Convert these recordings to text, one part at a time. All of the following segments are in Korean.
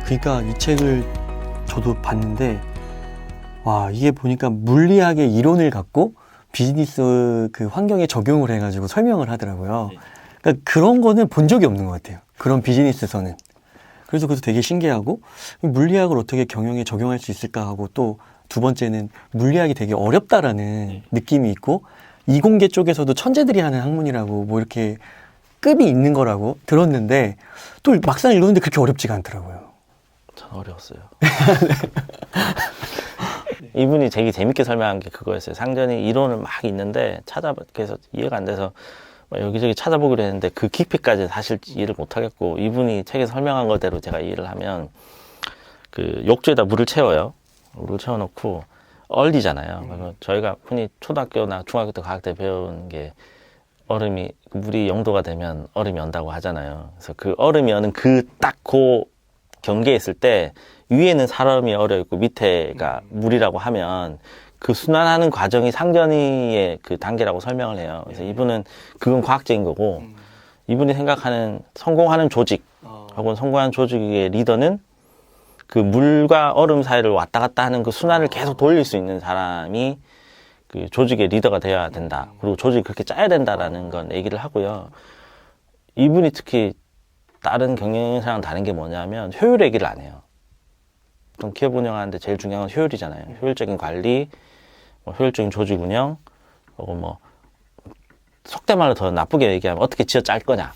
그러니까 이 책을 저도 봤는데 와, 이게 보니까 물리학의 이론을 갖고 비즈니스 그 환경에 적용을 해가지고 설명을 하더라고요. 그러니까 그런 거는 본 적이 없는 것 같아요. 그런 비즈니스에서는. 그래서 그것도 되게 신기하고 물리학을 어떻게 경영에 적용할 수 있을까 하고 또 두 번째는 물리학이 되게 어렵다라는 느낌이 있고 이공계 쪽에서도 천재들이 하는 학문이라고 뭐 이렇게 급이 있는 거라고 들었는데 또 막상 읽었는데 그렇게 어렵지가 않더라고요. 전 어려웠어요. 이분이 되게 재밌게 설명한 게 그거였어요. 상전이 이론을 막 있는데 그래서 이해가 안 돼서 여기저기 찾아보기로 했는데 그 깊이까지 사실 이해를 못 하겠고, 이분이 책에 설명한 거대로 제가 이해를 하면 그 욕조에다 물을 채워요. 물을 채워놓고 얼리잖아요. 그래서 저희가 흔히 초등학교나 중학교 때 과학 때 배운 게 물이 0도가 되면 얼음이 언다고 하잖아요. 그래서 그 얼음이 어는 그 경계에 있을 때 위에는 사람이 얼어 있고 밑에가 물이라고 하면 그 순환하는 과정이 상전이의 그 단계라고 설명을 해요. 그래서 이분은 그건 과학적인 거고, 이분이 생각하는 성공하는 조직 혹은 성공하는 조직의 리더는 그 물과 얼음 사이를 왔다 갔다 하는 그 순환을 계속 돌릴 수 있는 사람이 그 조직의 리더가 되어야 된다. 그리고 조직을 그렇게 짜야 된다라는 건 얘기를 하고요. 이분이 특히 다른 경영사랑 다른 게 뭐냐면 효율 얘기를 안 해요. 보통 기업 운영하는데 제일 중요한 건 효율이잖아요. 효율적인 관리, 효율적인 조직 운영, 그리고 속된 말로 더 나쁘게 얘기하면 어떻게 지어 짤 거냐,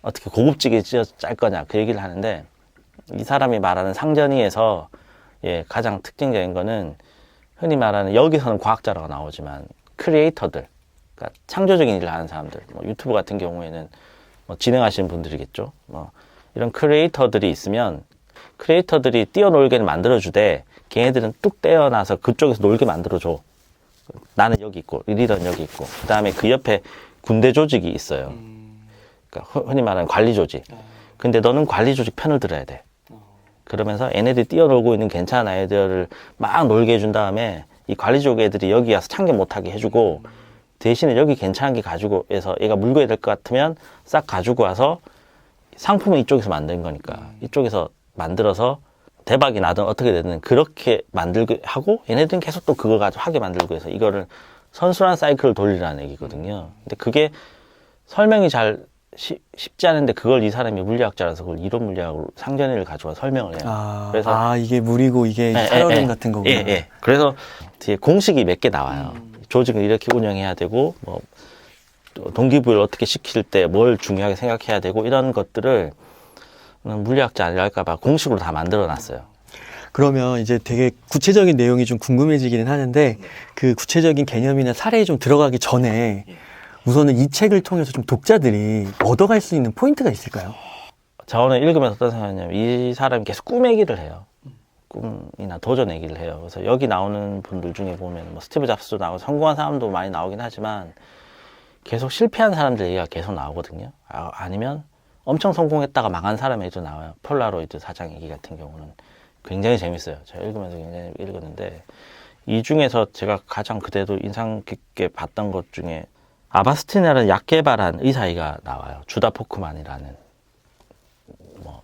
어떻게 고급지게 지어 짤 거냐, 그 얘기를 하는데, 이 사람이 말하는 상전이에서 가장 특징적인 거는 흔히 말하는, 여기서는 과학자라고 나오지만 크리에이터들, 그러니까 창조적인 일을 하는 사람들, 유튜브 같은 경우에는 진행하시는 분들이겠죠. 이런 크리에이터들이 있으면 크리에이터들이 뛰어놀게 만들어주되 걔네들은 뚝 떼어놔서 그쪽에서 놀게 만들어줘. 나는 여기 있고 리더는 여기 있고, 그 다음에 그 옆에 군대 조직이 있어요. 그러니까 흔히 말하는 관리 조직. 근데 너는 관리 조직 편을 들어야 돼. 그러면서 얘네들이 뛰어놀고 있는 괜찮은 아이들을 막 놀게 해준 다음에 이 관리 조직 애들이 여기 와서 참견 못하게 해주고, 대신에 여기 괜찮은 게 가지고 해서 얘가 물고야 될 것 같으면 싹 가지고 와서 상품은 이쪽에서 만든 거니까 이쪽에서 만들어서 대박이 나든 어떻게 되든 그렇게 만들게 하고, 얘네들은 계속 또 그걸 가지고 하게 만들고 해서 이거를 선순환 사이클을 돌리라는 얘기거든요. 근데 그게 설명이 쉽지 않은데 그걸 이 사람이 물리학자라서 그걸 이론 물리학으로 상전이를 가져와 설명을 해요. 그래서 이게 물이고 이게 살얼음 같은 거구나. 그래서 뒤에 공식이 몇 개 나와요. 조직을 이렇게 운영해야 되고, 동기부여를 어떻게 시킬 때 뭘 중요하게 생각해야 되고, 이런 것들을 물리학자 아니랄까봐 공식으로 다 만들어 놨어요. 그러면 이제 되게 구체적인 내용이 좀 궁금해지기는 하는데, 그 구체적인 개념이나 사례에 좀 들어가기 전에 우선은 이 책을 통해서 좀 독자들이 얻어갈 수 있는 포인트가 있을까요? 저는 읽으면서 어떤 생각이냐면, 이 사람이 계속 꿈 얘기를 해요. 꿈이나 도전 얘기를 해요. 그래서 여기 나오는 분들 중에 보면 스티브 잡스도 나오고 성공한 사람도 많이 나오긴 하지만 계속 실패한 사람들 얘기가 계속 나오거든요. 아니면 엄청 성공했다가 망한 사람의 얘기도 나와요. 폴라로이드 사장 얘기 같은 경우는 굉장히 재밌어요. 제가 읽으면서 굉장히 읽었는데, 이 중에서 제가 가장 그때도 인상 깊게 봤던 것 중에 아바스틴이라는 약 개발한 의사가 나와요. 주다 포크만이라는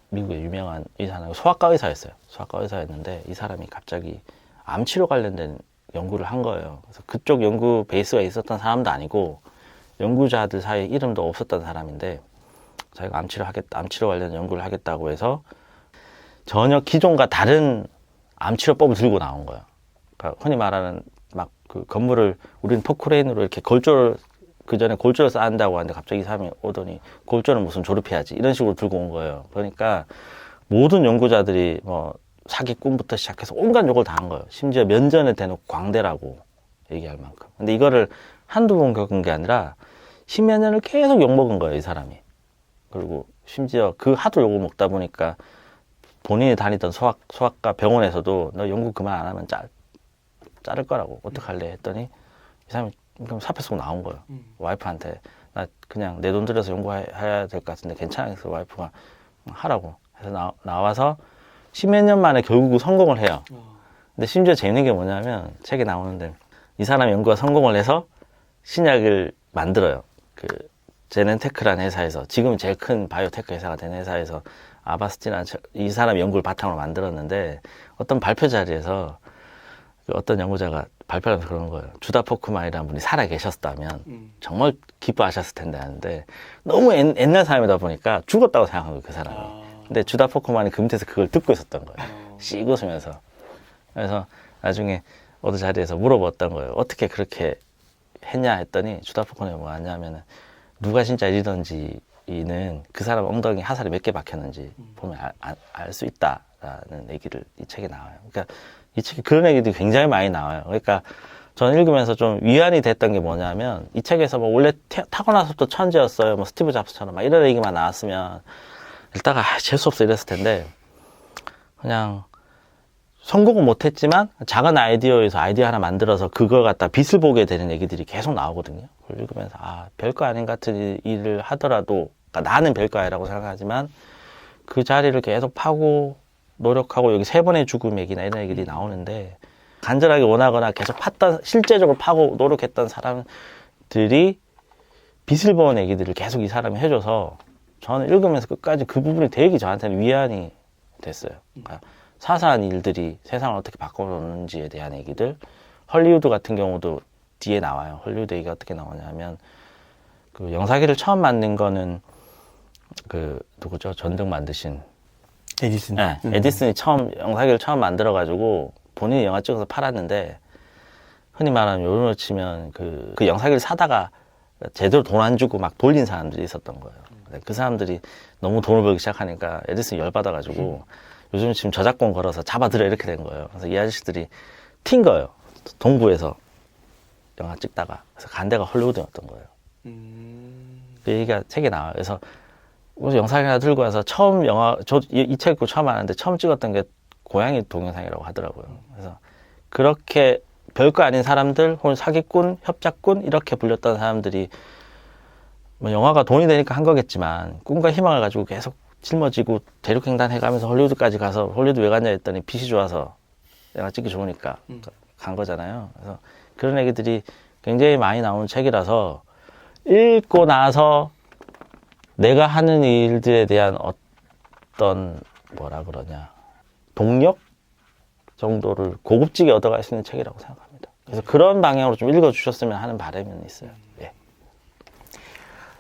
미국의 유명한 의사는 소아과 의사였어요. 소아과 의사였는데 이 사람이 갑자기 암치료 관련된 연구를 한 거예요. 그래서 그쪽 연구 베이스가 있었던 사람도 아니고 연구자들 사이에 이름도 없었던 사람인데, 자기가 암치료 관련 연구를 하겠다고 해서 전혀 기존과 다른 암치료법을 들고 나온 거예요. 그러니까 흔히 말하는 그 건물을 우리는 포크레인으로 이렇게 그 전에 골조를 쌓는다고 하는데 갑자기 이 사람이 오더니 골조는 무슨 조립해야지 이런 식으로 들고 온 거예요. 그러니까 모든 연구자들이 사기꾼부터 시작해서 온갖 욕을 다 한 거예요. 심지어 면전에 대놓고 광대라고 얘기할 만큼. 근데 이거를 한두 번 겪은 게 아니라 십몇 년을 계속 욕먹은 거예요, 이 사람이. 그리고 심지어 그 하도 욕을 먹다 보니까 본인이 다니던 소아과 병원에서도 너 연구 그만 안 하면 자를 거라고 어떡할래 했더니 이 사람이 그럼 사표 쓰고 나온 거예요. 와이프한테 나 그냥 내 돈 들여서 연구해야 될 것 같은데 괜찮아? 그래서 와이프가 하라고 해서 나와서 십몇 년 만에 결국 성공을 해요. 근데 심지어 재밌는 게 뭐냐면 책에 나오는데 이 사람 연구가 성공을 해서 신약을 만들어요. 그 제넨테크라는 회사에서, 지금 제일 큰 바이오테크 회사가 된 회사에서 아바스틴 이 사람 연구를 바탕으로 만들었는데 어떤 발표 자리에서 그 어떤 연구자가 발표하면서 그러는 거예요. 주다 포크만이라는 분이 살아 계셨다면 정말 기뻐하셨을 텐데 하는데 너무 옛날 사람이다 보니까 죽었다고 생각한 거예요, 그 사람이. 근데 주다 포크만이 그 밑에서 그걸 듣고 있었던 거예요. 씩 웃으면서. 그래서 나중에 어느 자리에서 물어봤던 거예요. 어떻게 그렇게 했냐 했더니 주다 포크만이 뭐 하냐면은 누가 진짜 리더인지는 그 사람 엉덩이 하살이 몇 개 박혔는지 보면 알 수 있다라는 얘기를 이 책에 나와요. 그러니까 이 책에 그런 얘기들이 굉장히 많이 나와요. 그러니까 저는 읽으면서 좀 위안이 됐던 게 뭐냐면 이 책에서 뭐 원래 타고나서부터 천재였어요. 뭐 스티브 잡스처럼 막 이런 얘기만 나왔으면 읽다가 재수없어 이랬을 텐데 그냥 성공은 못했지만 작은 아이디어에서 아이디어 하나 만들어서 그걸 갖다 빛을 보게 되는 얘기들이 계속 나오거든요. 그걸 읽으면서 별거 아닌 같은 일을 하더라도 그러니까 나는 별거 아니라고 생각하지만 그 자리를 계속 파고 노력하고 여기 3번의 죽음 얘기나 이런 얘기들이 나오는데 간절하게 원하거나 계속 팠던 실제적으로 파고 노력했던 사람들이 빛을 보는 얘기들을 계속 이 사람이 해줘서 저는 읽으면서 끝까지 그 부분이 되게 저한테는 위안이 됐어요. 그러니까 사소한 일들이 세상을 어떻게 바꿔놓는지에 대한 얘기들. 헐리우드 같은 경우도 뒤에 나와요. 헐리우드 얘기가 어떻게 나오냐면 그 영사기를 처음 만든 거는 그 누구죠? 전등 만드신 에디슨. 네, 에디슨이 영사기를 처음 만들어가지고 본인이 영화 찍어서 팔았는데 흔히 말하는 요런으로 치면 그 영사기를 사다가 제대로 돈 안 주고 막 돌린 사람들이 있었던 거예요. 그 사람들이 너무 돈을 벌기 시작하니까 에디슨이 열받아가지고 요즘 지금 저작권 걸어서 잡아들여 이렇게 된 거예요. 그래서 이 아저씨들이 튄 거예요. 동부에서 영화 찍다가. 그래서 간 데가 헐리우드였던 거예요. 그 얘기가 책에 나와요. 그래서 영상이 하나 들고 와서 처음 이 책 읽고 처음 아는데 처음 찍었던 게 고양이 동영상이라고 하더라고요. 그래서 그렇게 별거 아닌 사람들, 혹은 사기꾼, 협작꾼 이렇게 불렸던 사람들이 뭐 영화가 돈이 되니까 한 거겠지만 꿈과 희망을 가지고 계속 짊어지고 대륙횡단 해가면서 헐리우드까지 가서 헐리우드 왜 갔냐 했더니 빛이 좋아서 영화 찍기 좋으니까 간 거잖아요. 그래서 그런 얘기들이 굉장히 많이 나오는 책이라서 읽고 나서 내가 하는 일들에 대한 어떤 뭐라 그러냐 동력 정도를 고급지게 얻어갈 수 있는 책이라고 생각합니다. 그래서 그런 방향으로 좀 읽어주셨으면 하는 바람이 있어요. 예.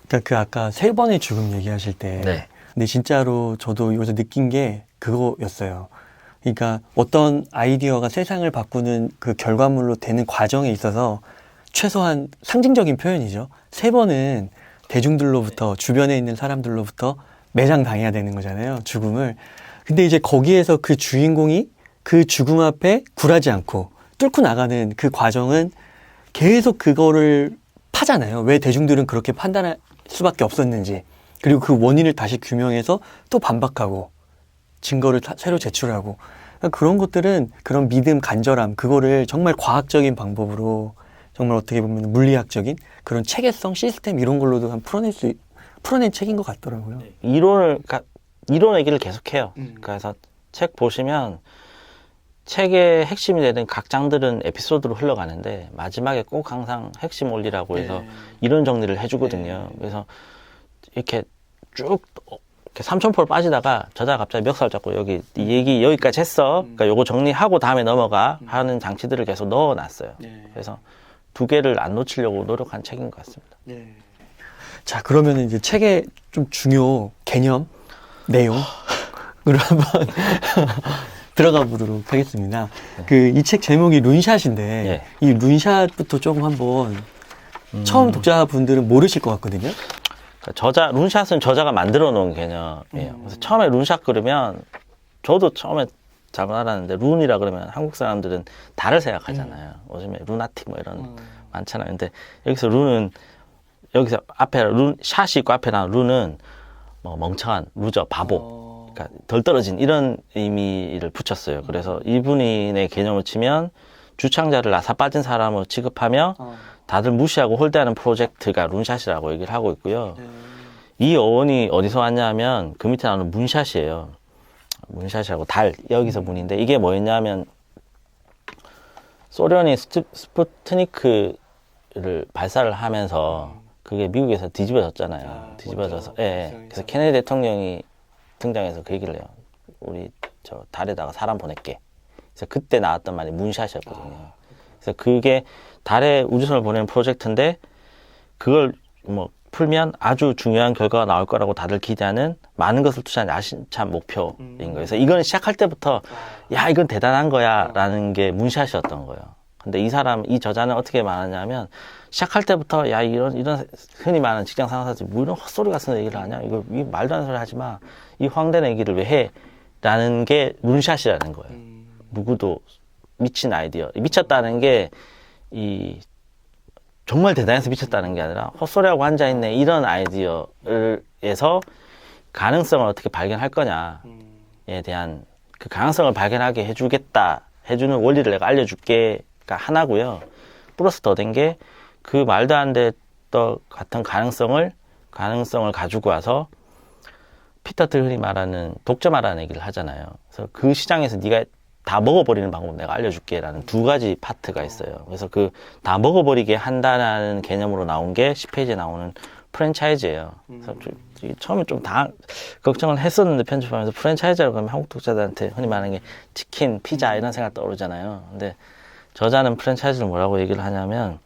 그러니까 그 아까 3번의 죽음 얘기하실 때 네. 근데 진짜로 저도 여기서 느낀 게 그거였어요. 그러니까 어떤 아이디어가 세상을 바꾸는 그 결과물로 되는 과정에 있어서 최소한 상징적인 표현이죠. 3번은 대중들로부터 주변에 있는 사람들로부터 매장당해야 되는 거잖아요. 죽음을. 근데 이제 거기에서 그 주인공이 그 죽음 앞에 굴하지 않고 뚫고 나가는 그 과정은 계속 그거를 파잖아요. 왜 대중들은 그렇게 판단할 수밖에 없었는지. 그리고 그 원인을 다시 규명해서 또 반박하고 증거를 새로 제출하고 그러니까 그런 것들은 그런 믿음, 간절함 그거를 정말 과학적인 방법으로 정말 어떻게 보면 물리학적인 그런 체계성, 시스템 이런 걸로도 풀어낸 책인 것 같더라고요. 이론 얘기를 계속해요. 그래서 책 보시면 책의 핵심이 되는 각 장들은 에피소드로 흘러가는데 마지막에 꼭 항상 핵심 원리라고 해서 이론 정리를 해주거든요. 그래서 이렇게 쭉 이렇게 삼천포를 빠지다가 저자가 갑자기 멱살 잡고 여기 이 얘기 여기까지 했어. 그러니까 요거 정리하고 다음에 넘어가 하는 장치들을 계속 넣어놨어요. 그래서 2개를 안 놓치려고 노력한 책인 것 같습니다. 자, 그러면 이제 책의 좀 중요 개념, 내용으로 한번 들어가 보도록 하겠습니다. 이 책 제목이 룬샷인데 이 룬샷부터 조금 한번 처음 독자분들은 모르실 것 같거든요. 룬샷은 저자가 만들어 놓은 개념이에요. 그래서 처음에 룬샷 그러면 저도 처음에 잘못 알았는데 룬이라 그러면 한국 사람들은 달을 생각하잖아요. 요즘에 루나틱 뭐 이런 많잖아요. 근데 여기서 룬은 여기서 앞에 샷이 있고 앞에 나온 룬은 뭐 멍청한, 루저, 바보, 그러니까 덜 떨어진 이런 의미를 붙였어요. 그래서 이분의 개념을 치면 주창자를 나사 빠진 사람으로 취급하며 다들 무시하고 홀대하는 프로젝트가 룬샷이라고 얘기를 하고 있고요. 이 어원이 어디서 왔냐면 그 밑에 나오는 문샷이에요. 문샷이라고 달 여기서 문인데 이게 뭐였냐면 소련이 스푸트니크를 발사를 하면서 그게 미국에서 뒤집어졌잖아요. 뒤집어져서 그래서 케네디 대통령이 등장해서 그 얘기를 해요. 우리 저 달에다가 사람 보낼게. 그래서 그때 나왔던 말이 문샷이었거든요. 그래서 그게 달에 우주선을 보내는 프로젝트인데 그걸 뭐 풀면 아주 중요한 결과가 나올 거라고 다들 기대하는 많은 것을 투자한 야심찬 목표인 거예요. 그래서 이거는 시작할 때부터 야 이건 대단한 거야 라는 게 문샷이었던 거예요. 근데 이 저자는 어떻게 말하냐면 시작할 때부터 야 이런 흔히 말하는 직장 상사들 뭐 이런 헛소리 같은 얘기를 하냐 이거 말도 안 되는 소리 하지 마 이 황된 얘기를 왜 해 라는 게 문샷이라는 거예요. 누구도 미친 아이디어 미쳤다는 게 이 정말 대단해서 미쳤다는 게 아니라 헛소리하고 앉아있네 이런 아이디어에서 가능성을 어떻게 발견할 거냐에 대한 그 가능성을 발견하게 해주는 원리를 내가 알려줄게가 하나고요. 플러스 더 된 게 그 말도 안 됐던 같은 가능성을 가지고 와서 피터 흔히 말하는 독점하라는 얘기를 하잖아요. 그래서 그 시장에서 네가 다 먹어버리는 방법 내가 알려줄게라는 두 가지 파트가 있어요. 그래서 그 다 먹어버리게 한다는 개념으로 나온 게 10페이지에 나오는 프랜차이즈예요. 그래서 처음에 좀 걱정을 했었는데 편집하면서 프랜차이즈라고 하면 한국 독자들한테 흔히 말하는 게 치킨, 피자 이런 생각 떠오르잖아요. 근데 저자는 프랜차이즈를 뭐라고 얘기를 하냐면